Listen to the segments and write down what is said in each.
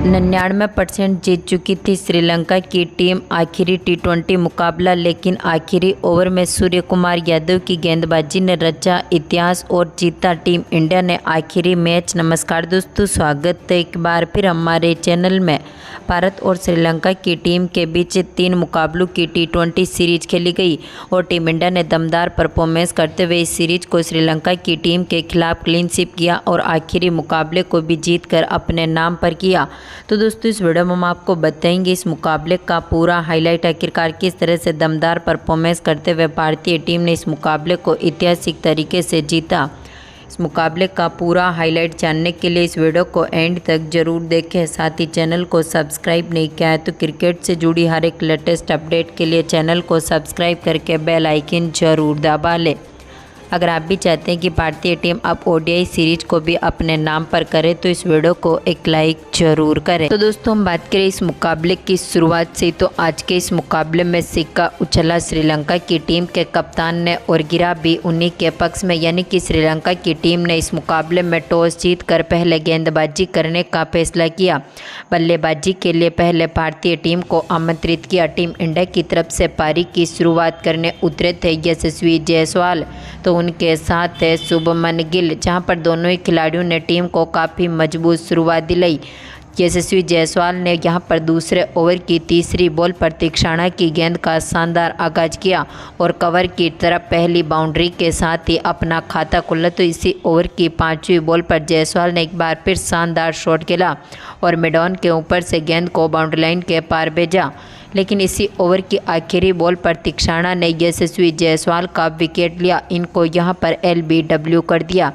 99% जीत चुकी थी श्रीलंका की टीम आखिरी टी20 मुकाबला, लेकिन आखिरी ओवर में सूर्य कुमार यादव की गेंदबाजी ने रचा इतिहास और जीता टीम इंडिया ने आखिरी मैच। नमस्कार दोस्तों, स्वागत है एक बार फिर हमारे चैनल में। भारत और श्रीलंका की टीम के बीच 3 मुकाबलों की टी20 सीरीज खेली गई और टीम इंडिया ने दमदार परफॉर्मेंस करते हुए इस सीरीज को श्रीलंका की टीम के खिलाफ क्लीन स्वीप किया और आखिरी मुकाबले को भी जीत कर अपने नाम पर किया। तो दोस्तों, इस वीडियो में हम आपको बताएंगे इस मुकाबले का पूरा हाईलाइट, आखिरकार किस तरह से दमदार परफॉर्मेंस करते हुए भारतीय टीम ने इस मुकाबले को ऐतिहासिक तरीके से जीता। इस मुकाबले का पूरा हाईलाइट जानने के लिए इस वीडियो को एंड तक जरूर देखें। साथ ही चैनल को सब्सक्राइब नहीं किया है तो क्रिकेट से जुड़ी हर एक लेटेस्ट अपडेट के लिए चैनल को सब्सक्राइब करके बेल आइकन जरूर दबा लें। अगर आप भी चाहते हैं कि भारतीय टीम अब ओडीआई सीरीज को भी अपने नाम पर करे तो इस वीडियो को एक लाइक जरूर करें। तो दोस्तों, हम बात करें इस मुकाबले की शुरुआत से, तो आज के इस मुकाबले में सिक्का उछला श्रीलंका की टीम के कप्तान ने और गिरा भी उन्हीं के पक्ष में, यानी कि श्रीलंका की टीम ने इस मुकाबले में टॉस जीतकर पहले गेंदबाजी करने का फैसला किया। बल्लेबाजी के लिए पहले भारतीय टीम को आमंत्रित किया। टीम इंडिया की तरफ से पारी की शुरुआत करने उतरे थे यशस्वी जायसवाल, तो उनके साथ है शुभमन गिल, जहां पर दोनों ही खिलाड़ियों ने टीम को काफ़ी मजबूत शुरुआत दिलाई। यशस्वी जायसवाल ने यहां पर दूसरे ओवर की तीसरी बॉल पर तीक्षणा की गेंद का शानदार आगाज किया और कवर की तरफ पहली बाउंड्री के साथ ही अपना खाता खोला। तो इसी ओवर की 5वीं बॉल पर जायसवाल ने एक बार फिर शानदार शॉट खेला और मिड ऑन के ऊपर से गेंद को बाउंड्री लाइन के पार भेजा, लेकिन इसी ओवर की आखिरी बॉल पर तीक्षणा ने यशस्वी जायसवाल का विकेट लिया। इनको यहां पर LBW कर दिया,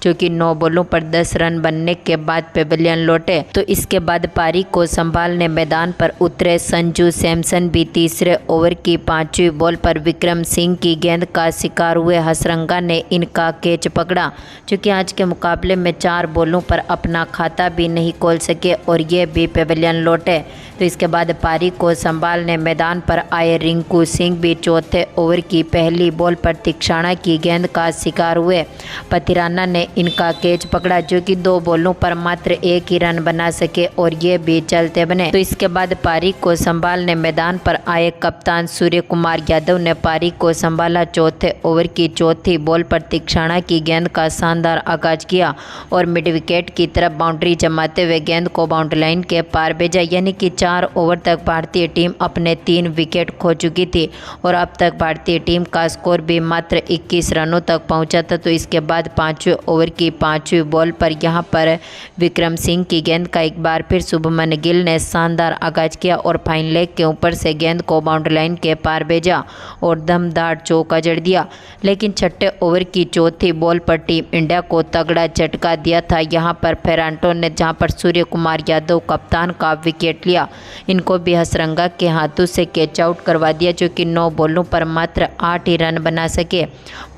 जो कि 9 बॉलों पर 10 रन बनने के बाद पेविलियन लौटे। तो इसके बाद पारी को संभालने मैदान पर उतरे संजू सैमसन भी तीसरे ओवर की 5वीं बॉल पर विक्रम सिंह की गेंद का शिकार हुए। हसरंगा ने इनका कैच पकड़ा, जो कि आज के मुकाबले में 4 बॉलों पर अपना खाता भी नहीं खोल सके और ये भी पेविलियन लौटे। तो इसके बाद पारी को संभालने मैदान पर आए रिंकू सिंह भी चौथे ओवर की पहली बॉल पर तीक्षणा की गेंद का शिकार हुए। पथिराना ने इनका कैच पकड़ा, जो कि 2 बॉलों पर मात्र 1 ही रन बना सके और ये भी चलते बने। तो इसके बाद पारी को संभालने मैदान पर आए कप्तान सूर्य कुमार यादव ने पारी को संभाला। चौथे ओवर की चौथी बॉल पर तीक्षणा की गेंद का शानदार आगाज किया और मिड विकेट की तरफ बाउंड्री जमाते हुए गेंद को बाउंड्री लाइन के पार भेजा, यानी कि 4 ओवर तक भारतीय टीम अपने 3 विकेट खो चुकी थी और अब तक भारतीय टीम का स्कोर भी मात्र 21 रनों तक पहुंचा था। तो इसके बाद 5वें ओवर की 5वीं बॉल पर यहां पर विक्रम सिंह की गेंद का एक बार फिर शुभमन गिल ने शानदार आगाज किया और फाइन लेग के ऊपर से गेंद को बाउंड्री लाइन के पार भेजा और दमदार चौका जड़ दिया। लेकिन 6ठे ओवर की चौथी बॉल पर टीम इंडिया को तगड़ा झटका दिया था यहाँ पर फेरांटो ने, जहाँ पर सूर्य कुमार यादव कप्तान का विकेट लिया। इनको भी हसरंगा के हाथों से कैच आउट करवा दिया, जो कि 9 बॉलों पर मात्र 8 ही रन बना सके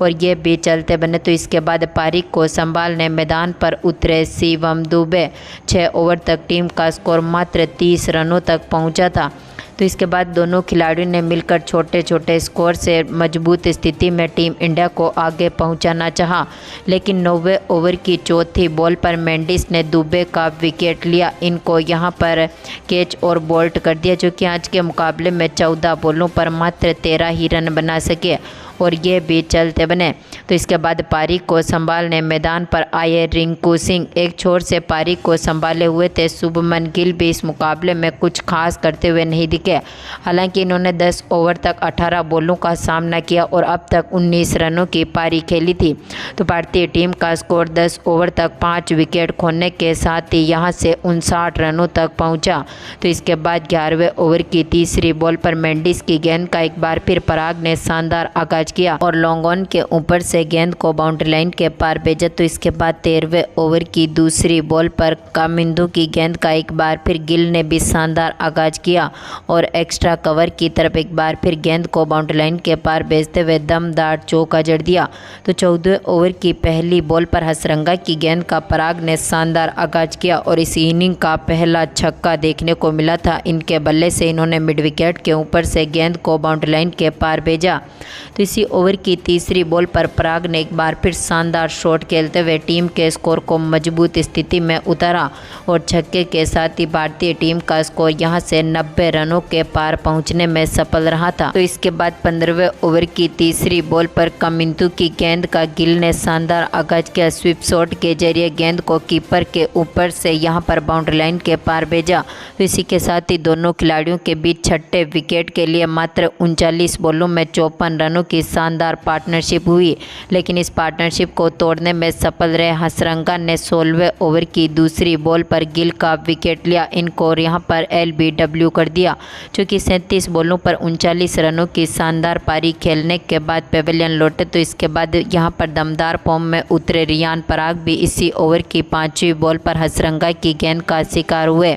और ये भी चलते बने। तो इसके बाद पारी को संभालने मैदान पर उतरे शिवम दुबे। 6 ओवर तक टीम का स्कोर मात्र 30 रनों तक पहुंचा था। तो इसके बाद दोनों खिलाड़ियों ने मिलकर छोटे छोटे स्कोर से मजबूत स्थिति में टीम इंडिया को आगे पहुंचाना चाहा, लेकिन 9वें ओवर की चौथी बॉल पर मेंडिस ने दुबे का विकेट लिया। इनको यहां पर कैच और बोल्ट कर दिया, जो कि आज के मुकाबले में 14 बॉलों पर मात्र 13 ही रन बना सके और ये भी चलते बने। तो इसके बाद पारी को संभालने मैदान पर आए रिंकू सिंह एक छोर से पारी को संभाले हुए थे। शुभमन गिल भी इस मुकाबले में कुछ खास करते हुए नहीं दिखे, हालांकि इन्होंने 10 ओवर तक 18 बॉलों का सामना किया और अब तक 19 रनों की पारी खेली थी। तो भारतीय टीम का स्कोर 10 ओवर तक 5 विकेट खोने के साथ ही यहाँ से 59 रनों तक पहुँचा। तो इसके बाद 11वें ओवर की तीसरी बॉल पर मेंडिस की गेंद का एक बार फिर पराग ने शानदार आगाज किया और लॉन्ग ऑन के ऊपर से गेंद को बाउंड्री लाइन के पार भेजा। तो इसके बाद 13वें ओवर की दूसरी बॉल पर कामिंदू की गेंद का एक बार फिर गिल ने भी शानदार आगाज किया और एक्स्ट्रा कवर की तरफ एक बार फिर गेंद को बाउंड्री लाइन के पार भेजते हुए दमदार चौका जड़ दिया। तो 14वें ओवर की पहली बॉल पर हसरंगा की गेंद का पराग ने शानदार आगाज किया और इस इनिंग का पहला छक्का देखने को मिला था। इनके बल्ले से इन्होंने मिड विकेट के ऊपर से गेंद को बाउंड्री लाइन के पार भेजा। तो इस इसी ओवर की तीसरी बॉल पर पराग ने एक बार फिर शानदार शॉट खेलते हुए टीम के स्कोर को मजबूत स्थिति में उतारा और छक्के के साथ ही भारतीय टीम का स्कोर यहां से 90 रनों के पार पहुंचने में सफल रहा था। तो इसके बाद 15वें ओवर की तीसरी बॉल पर कमिंतु की गेंद का गिल ने शानदार आगाज किया। स्वीप शॉट के जरिए गेंद को कीपर के ऊपर से यहां पर बाउंड्री लाइन के पार भेजा। तो इसी के साथ ही दोनों खिलाड़ियों के बीच छठे विकेट के लिए मात्र 39 बॉलों में 54 रनों की शानदार पार्टनरशिप हुई, लेकिन इस पार्टनरशिप को तोड़ने में सफल रहे हसरंगा ने 16वें ओवर की दूसरी बॉल पर गिल का विकेट लिया। इनको यहां पर LBW कर दिया, जो कि 37 बॉलों पर 39 रनों की शानदार पारी खेलने के बाद पेविलियन लौटे। तो इसके बाद यहां पर दमदार फॉर्म में उतरे रियान पराग भी इसी ओवर की 5वीं बॉल पर हसरंगा की गेंद का शिकार हुए।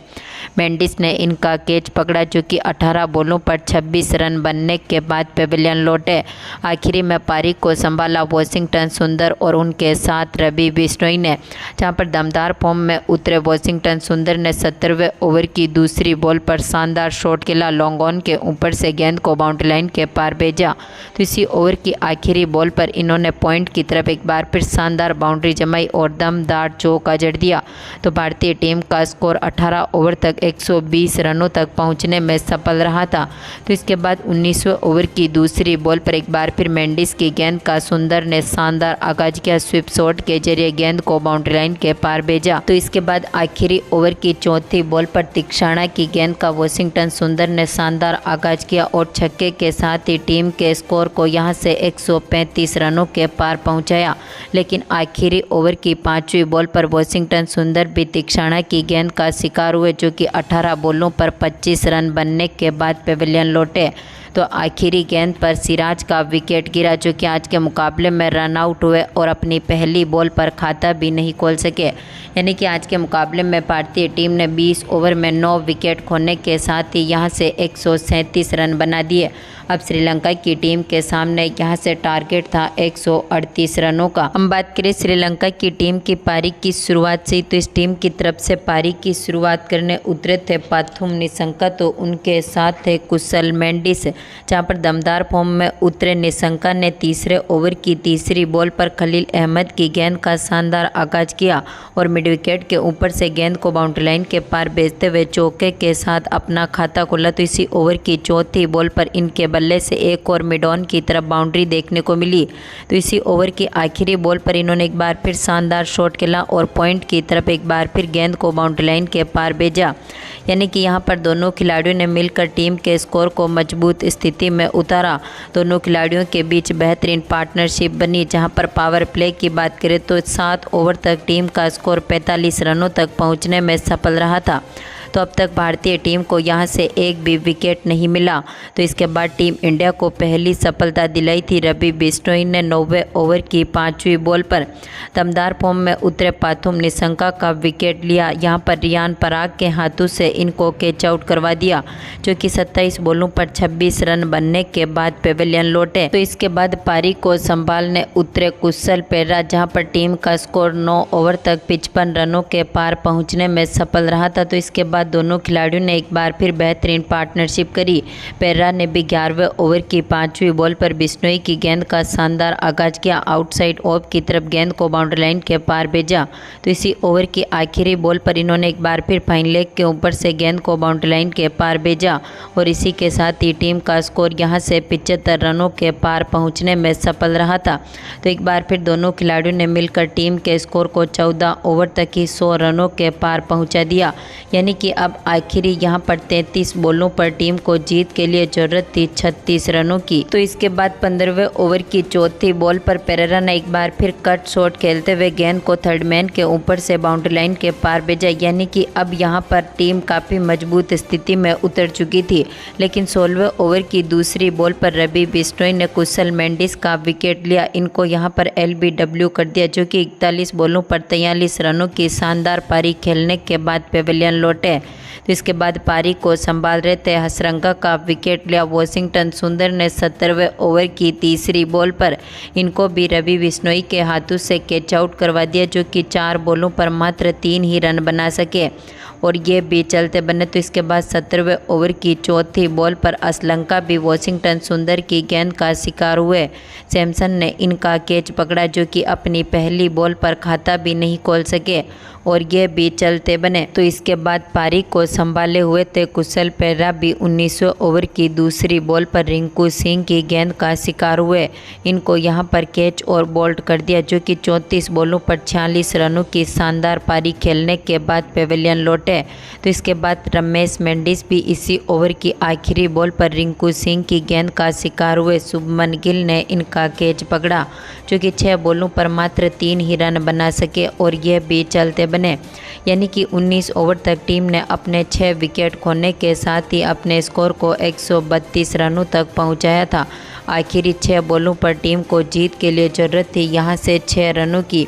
मेंडिस ने इनका कैच पकड़ा, जो कि 18 बॉलों पर 26 रन बनने के बाद पेविलियन लौटे। आखिरी में पारी को संभाला वॉशिंगटन सुंदर और उनके साथ रवि बिश्नोई ने, जहां पर दमदार फॉर्म में उतरे वॉशिंगटन सुंदर ने 70वें ओवर की दूसरी बॉल पर शानदार शॉट खेला। लॉन्ग ऑन के ऊपर से गेंद को बाउंड्री लाइन के पार भेजा। तो इसी ओवर की आखिरी बॉल पर इन्होंने पॉइंट की तरफ एक बार फिर शानदार बाउंड्री जमाई और दमदार चौका जड़ दिया। तो भारतीय टीम का स्कोर 18 ओवर तक 120 रनों तक पहुंचने में सफल रहा था। तो इसके बाद 19वें ओवर की दूसरी बॉल पर एक बार फिर मेंडिस की गेंद का सुंदर ने शानदार आगाज किया। स्वीप शॉट के जरिए गेंद को बाउंड्री लाइन के पार भेजा। तो इसके बाद आखिरी ओवर की चौथी बॉल पर तीक्षाणा की गेंद का वॉशिंगटन सुंदर ने शानदार आगाज किया और छक्के के साथ ही टीम के स्कोर को यहां से 135 रनों के पार पहुंचाया। लेकिन आखिरी ओवर की 5वीं बॉल पर वॉशिंगटन सुंदर भी तीक्षाणा की गेंद का शिकार हुए, जो कि 18 बॉलों पर 25 रन बनने के बाद पेविलियन लौटे। तो आखिरी गेंद पर सिराज का विकेट गिरा, जो कि आज के मुकाबले में रन आउट हुए और अपनी पहली बॉल पर खाता भी नहीं खोल सके। यानी कि आज के मुकाबले में भारतीय टीम ने 20 ओवर में 9 विकेट खोने के साथ ही यहां से 137 रन बना दिए। अब श्रीलंका की टीम के सामने यहां से टारगेट था 138 रनों का। हम बात करें श्रीलंका की टीम की पारी की शुरुआत से, तो इस टीम की तरफ से पारी की शुरुआत करने उतरे थे पाथुम निशंका, तो उनके साथ थे कुशल मेंडिस, जहां पर दमदार फॉर्म में उतरे निशंका ने तीसरे ओवर की तीसरी बॉल पर खलील अहमद की गेंद का शानदार आगाज किया और मिड विकेट के ऊपर से गेंद को बाउंड्री लाइन के पार भेजते हुए चौके के साथ अपना खाता खोला। तो इसी ओवर की चौथी बॉल पर इनके बल्ले से एक और मिड ऑन की तरफ बाउंड्री देखने को मिली। तो इसी ओवर की आखिरी बॉल पर इन्होंने एक बार फिर शानदार शॉट खेला और पॉइंट की तरफ एक बार फिर गेंद को बाउंड्री लाइन के पार भेजा। यानी कि यहाँ पर दोनों खिलाड़ियों ने मिलकर टीम के स्कोर को मजबूत स्थिति में उतारा। दोनों खिलाड़ियों के बीच बेहतरीन पार्टनरशिप बनी। जहाँ पर पावर प्ले की बात करें तो 7 ओवर तक टीम का स्कोर 45 रनों तक पहुँचने में सफल रहा था। तो अब तक भारतीय टीम को यहां से एक भी विकेट नहीं मिला। तो इसके बाद टीम इंडिया को पहली सफलता दिलाई थी। रवि बिश्नोई ने 9वें ओवर की 5वीं बॉल पर दमदार फॉर्म में उतरे पाथुम निशंका का विकेट लिया। यहां पर रियान पराग के हाथों से इनको कैच आउट करवा दिया, जो कि 27 बॉलों पर 26 रन बनने के बाद पेविलियन लौटे। तो इसके बाद पारी को संभालने उतरे कुशल पेर्रा, जहां पर टीम का स्कोर 9 ओवर तक 55 रनों के पार पहुंचने में सफल रहा था। तो इसके बाद दोनों खिलाड़ियों ने एक बार फिर बेहतरीन पार्टनरशिप करी। पेर्रा ने भी 11वें ओवर की 5वीं बॉल पर बिश्नोई की गेंद का शानदार आगाज किया। आउटसाइड ऑफ की तरफ गेंद को बाउंड्री लाइन के पार भेजा। तो इसी ओवर की आखिरी बॉल पर इन्होंने एक बार फिर फाइन लेग के ऊपर से गेंद को बाउंड्री लाइन के पार भेजा और इसी के साथ ही टीम का स्कोर यहां से 75 रनों के पार पहुंचने में सफल रहा था। तो एक बार फिर दोनों खिलाड़ियों ने मिलकर टीम के स्कोर को 14 ओवर तक ही 100 रनों के पार पहुंचा दिया। यानी कि अब आखिरी यहां पर 33 बॉलों पर टीम को जीत के लिए जरूरत थी 36 रनों की। तो इसके बाद 15वें ओवर की चौथी बॉल पर पेरेरा ने एक बार फिर कट शॉट खेलते हुए गेंद को थर्ड मैन के ऊपर से बाउंड्री लाइन के पार भेजा। यानी कि अब यहां पर टीम काफ़ी मजबूत स्थिति में उतर चुकी थी। लेकिन 16वें ओवर की दूसरी बॉल पर रवि बिश्नोई ने कुशल मेंडिस का विकेट लिया। इनको यहां पर LBW कर दिया, जो कि 41 बॉलों पर 43 रनों की शानदार पारी खेलने के बाद पेविलियन लौटे। तो इसके बाद पारी को संभाल रहे थे हसरंगा का विकेट लिया वॉशिंगटन सुंदर ने 70वें ओवर की तीसरी बॉल पर इनको भी रवि बिश्नोई के हाथों से कैच आउट करवा दिया, जो कि 4 बॉलों पर मात्र 3 ही रन बना सके। और ये भी चलते बने। तो इसके बाद 17वें ओवर की चौथी बॉल पर श्रीलंका भी वाशिंगटन सुंदर की गेंद का शिकार हुए। सैमसन ने इनका कैच पकड़ा जो कि अपनी पहली बॉल पर खाता भी नहीं खोल सके और ये भी चलते बने। तो इसके बाद पारी को संभाले हुए थे कुशल पेरेरा भी 19वें ओवर की दूसरी बॉल पर रिंकू सिंह की गेंद का शिकार हुए। इनको यहां पर कैच और बोल्ड कर दिया जो कि 34 बॉलों पर 46 रनों की शानदार पारी खेलने के बाद पेविलियन लौटे। तो इसके बाद रमेश मेंडिस भी इसी ओवर की आखिरी बॉल पर रिंकू सिंह की गेंद का शिकार हुए। शुभमन गिल ने इनका कैच पकड़ा जो कि 6 बॉलों पर मात्र 3 ही रन बना सके और यह भी चलते बने। यानी कि 19 ओवर तक टीम ने अपने 6 विकेट खोने के साथ ही अपने स्कोर को 132 रनों तक पहुंचाया था। आखिरी 6 बॉलों पर टीम को जीत के लिए ज़रूरत थी यहां से 6 रनों की।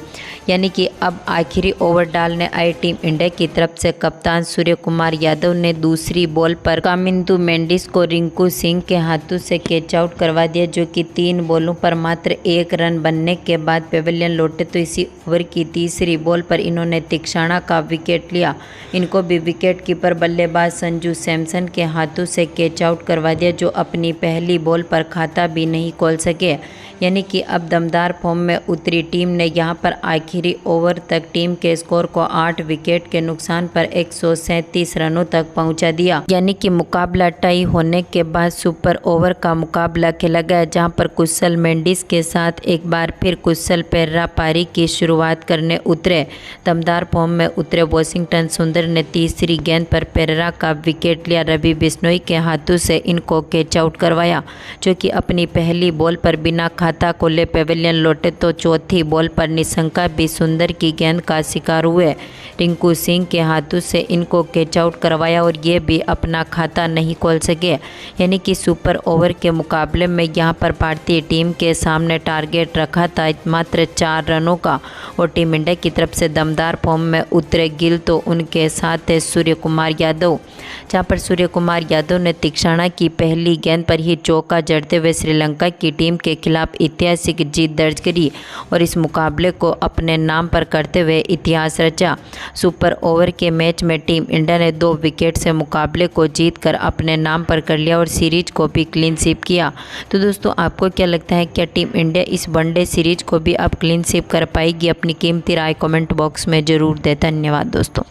यानी कि अब आखिरी ओवर डालने आई टीम इंडिया की तरफ से कप्तान सूर्य कुमार यादव ने दूसरी बॉल पर कामिंदु मेंडिस को रिंकू सिंह के हाथों से कैच आउट करवा दिया जो कि 3 बॉलों पर मात्र 1 रन बनने के बाद पेविलियन लौटे। तो इसी ओवर की तीसरी बॉल पर इन्होंने तीक्षणा का विकेट लिया। इनको भी विकेट कीपर बल्लेबाज संजू सैमसन के हाथों से कैच आउट करवा दिया जो अपनी पहली बॉल पर खाता भी नहीं खोल सके। यानी कि अब दमदार फॉर्म में उतरी टीम ने यहां पर आखिरी ओवर तक टीम के स्कोर को 8 विकेट के नुकसान पर 137 रनों तक पहुंचा दिया। यानी कि मुकाबला टाई होने के बाद सुपर ओवर का मुकाबला खेला गया जहां पर कुशल मेंडिस के साथ एक बार फिर कुशल पेरेरा पारी की शुरुआत करने उतरे। दमदार फॉर्म में उतरे वाशिंगटन सुंदर ने तीसरी गेंद पर पेरेरा का विकेट लिया। रवि बिश्नोई के हाथों से इनको कैच आउट करवाया जो कि अपनी पहली बॉल पर बिना खाता खोले पेविलियन लौटे। तो चौथी बॉल पर निशंका भी सुंदर की गेंद का शिकार हुए। रिंकू सिंह के हाथों से इनको कैच आउट करवाया और ये भी अपना खाता नहीं खोल सके। यानी कि सुपर ओवर के मुकाबले में यहाँ पर भारतीय टीम के सामने टारगेट रखा था मात्र 4 रनों का और टीम इंडिया की तरफ से दमदार फॉर्म में उतरे गिल तो उनके साथ है सूर्य कुमार यादव, जहाँ पर सूर्य कुमार यादव ने तीक्षणा की पहली गेंद पर ही चौका जड़ते हुए श्रीलंका की टीम के खिलाफ ऐतिहासिक जीत दर्ज करी और इस मुकाबले को अपने नाम पर करते हुए इतिहास रचा। सुपर ओवर के मैच में टीम इंडिया ने 2 विकेट से मुकाबले को जीतकर अपने नाम पर कर लिया और सीरीज को भी क्लीन स्वीप किया। तो दोस्तों आपको क्या लगता है, क्या टीम इंडिया इस वनडे सीरीज को भी अब क्लीन स्वीप कर पाएगी? अपनी कीमती राय कमेंट बॉक्स में ज़रूर दें। धन्यवाद दोस्तों।